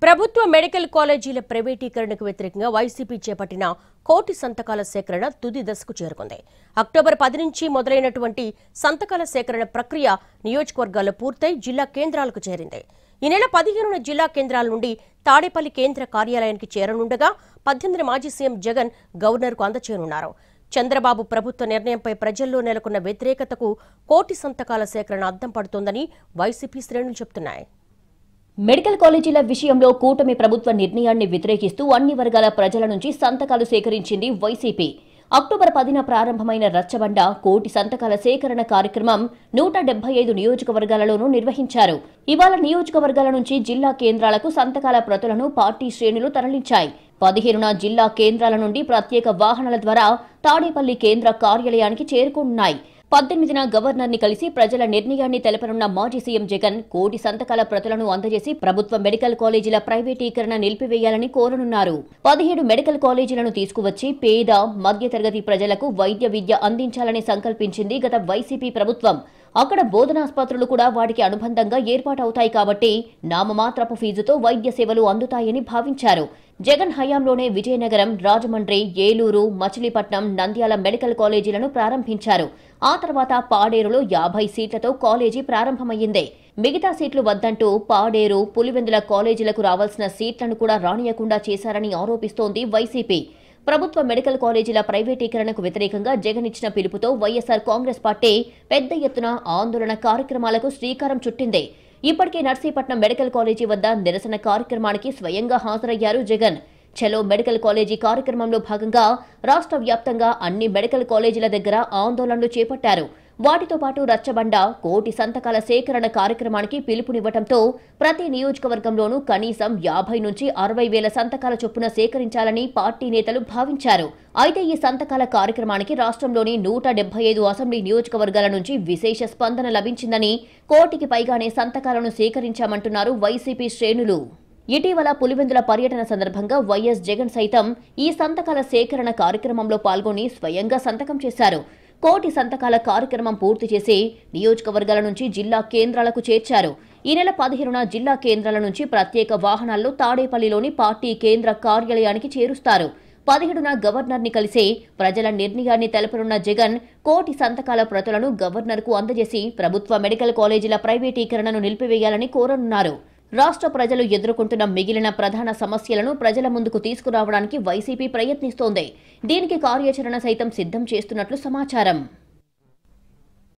ప్రభుత్వ మెడికల్ కాలేజీల ప్రైవేటీకరణకు వ్యతిరేకంగా వైసీపీ చేపట్టిన కోటి సంతకాల సేకరణ తుది దశకు చేరుకుంది. అక్టోబర్ 10 నుంచి మొదలైనటువంటి సంతకాల సేకరణ ప్రక్రియ నియోజకవర్గాల్లో పూర్తయి జిల్లా కేంద్రాలకు చేరింది. ఈ నెల 15న జిల్లా కేంద్రాల నుండి తాడేపల్లి కేంద్ర కార్యాలయానికి చేరనుండగా 18న మాజీ సీఎం జగన్ గవర్నర్కు అందజేయనున్నారు. చంద్రబాబు ప్రభుత్వ నిర్ణయంపై ప్రజల్లో నెలకొన్న వ్యతిరేకతకు కోటి సంతకాల సేకరణ అద్దం పడుతోందని వైసీపీ శ్రేణులు చెబుతున్నాయి. మెడికల్ కాలేజీల విషయంలో కూటమి ప్రభుత్వ నిర్ణయాన్ని వ్యతిరేకిస్తూ అన్ని వర్గాల ప్రజల నుంచి సంతకాలు సేకరించింది వైసీపీ. అక్టోబర్ 10న ప్రారంభమైన రచ్చబండ కోటి సంతకాల సేకరణ కార్యక్రమం 175 నియోజకవర్గాలలోనూ నిర్వహించారు. ఇవాళ నియోజకవర్గాల నుంచి జిల్లా కేంద్రాలకు సంతకాల ప్రతులను పార్టీ శ్రేణులు తరలించాయి. 15న జిల్లా కేంద్రాల నుండి ప్రత్యేక వాహనాల ద్వారా తాడేపల్లి కేంద్ర కార్యాలయానికి చేరుకోనున్నాయి. 18న గవర్నర్ని కలిసి ప్రజల నిర్ణయాన్ని తెలపనున్న మాజీ సీఎం జగన్ కోటి సంతకాల ప్రతులను అందజేసి ప్రభుత్వ మెడికల్ కాలేజీల ప్రైవేటీకరణ నిలిపివేయాలని కోరనున్నారు. 17 మెడికల్ కాలేజీలను తీసుకువచ్చి పేద మధ్యతరగతి ప్రజలకు వైద్య విద్య అందించాలని సంకల్పించింది గత వైసీపీ ప్రభుత్వం. అక్కడ బోధనాస్పత్రులు కూడా వాటికి అనుబంధంగా ఏర్పాటవుతాయి కాబట్టి నామమాత్రపు ఫీజుతో వైద్య సేవలు అందుతాయని భావించారు. జగన్ హయాంలోనే విజయనగరం, రాజమండ్రి, ఏలూరు, మచిలీపట్నం, నంద్యాల మెడికల్ కాలేజీలను ప్రారంభించారు. ఆ తర్వాత పాడేరులో 50 సీట్లతో కాలేజీ ప్రారంభమయ్యింది. మిగతా సీట్లు వద్దంటూ పాడేరు, పులివెందుల కాలేజీలకు రావాల్సిన సీట్లను కూడా రానియకుండా చేశారని ఆరోపిస్తోంది వైసీపీ. ప్రభుత్వ మెడికల్ కాలేజీల ప్రైవేటీకరణకు వ్యతిరేకంగా జగన్ ఇచ్చిన పిలుపుతో వైఎస్ఆర్ కాంగ్రెస్ పార్టీ పెద్ద ఎత్తున ఆందోళన కార్యక్రమాలకు శ్రీకారం చుట్టింది. ఇప్పటికే నర్సీపట్నం మెడికల్ కాలేజీ వద్ద నిరసన కార్యక్రమానికి స్వయంగా హాజరయ్యారు జగన్. చలో మెడికల్ కాలేజీ కార్యక్రమంలో భాగంగా రాష్ట్ర వ్యాప్తంగా అన్ని మెడికల్ కాలేజీల దగ్గర ఆందోళనలు చేపట్టారు. వాటితో పాటు రచ్చబండ కోటి సంతకాల సేకరణ కార్యక్రమానికి పిలుపునివ్వడంతో ప్రతి నియోజకవర్గంలోనూ కనీసం 50 నుంచి 60 వేల సంతకాల చొప్పున సేకరించాలని పార్టీ నేతలు భావించారు. అయితే ఈ సంతకాల కార్యక్రమానికి రాష్ట్రంలోని 175 అసెంబ్లీ నియోజకవర్గాల నుంచి విశేష స్పందన లభించిందని, కోటికి పైగానే సంతకాలను సేకరించామంటున్నారు వైసీపీ శ్రేణులు. ఇటీవల పులివెందుల పర్యటన సందర్భంగా వైఎస్ జగన్ సైతం ఈ సంతకాల సేకరణ కార్యక్రమంలో పాల్గొని స్వయంగా సంతకం చేశారు. కోటి సంతకాల కార్యక్రమం పూర్తి చేసి నియోజకవర్గాల నుంచి జిల్లా కేంద్రాలకు చేర్చారు. ఈ నెల 15న జిల్లా కేంద్రాల నుంచి ప్రత్యేక వాహనాల్లో తాడేపల్లిలోని పార్టీ కేంద్ర కార్యాలయానికి చేరుస్తారు. 17న గవర్నర్ని కలిసి ప్రజల నిర్ణయాన్ని తెలపనున్న జగన్ కోటి సంతకాల ప్రతులను గవర్నర్కు అందజేసి ప్రభుత్వ మెడికల్ కాలేజీల ప్రైవేటీకరణను నిలిపివేయాలని కోరనున్నారు. రాష్ట్ర ప్రజలు ఎదుర్కొంటున్న మిగిలిన ప్రధాన సమస్యలను ప్రజల ముందుకు తీసుకురావడానికి వైసీపీ ప్రయత్నిస్తోంది. దీనికి కార్యాచరణ సైతం సిద్ధం చేస్తున్నట్లు సమాచారం.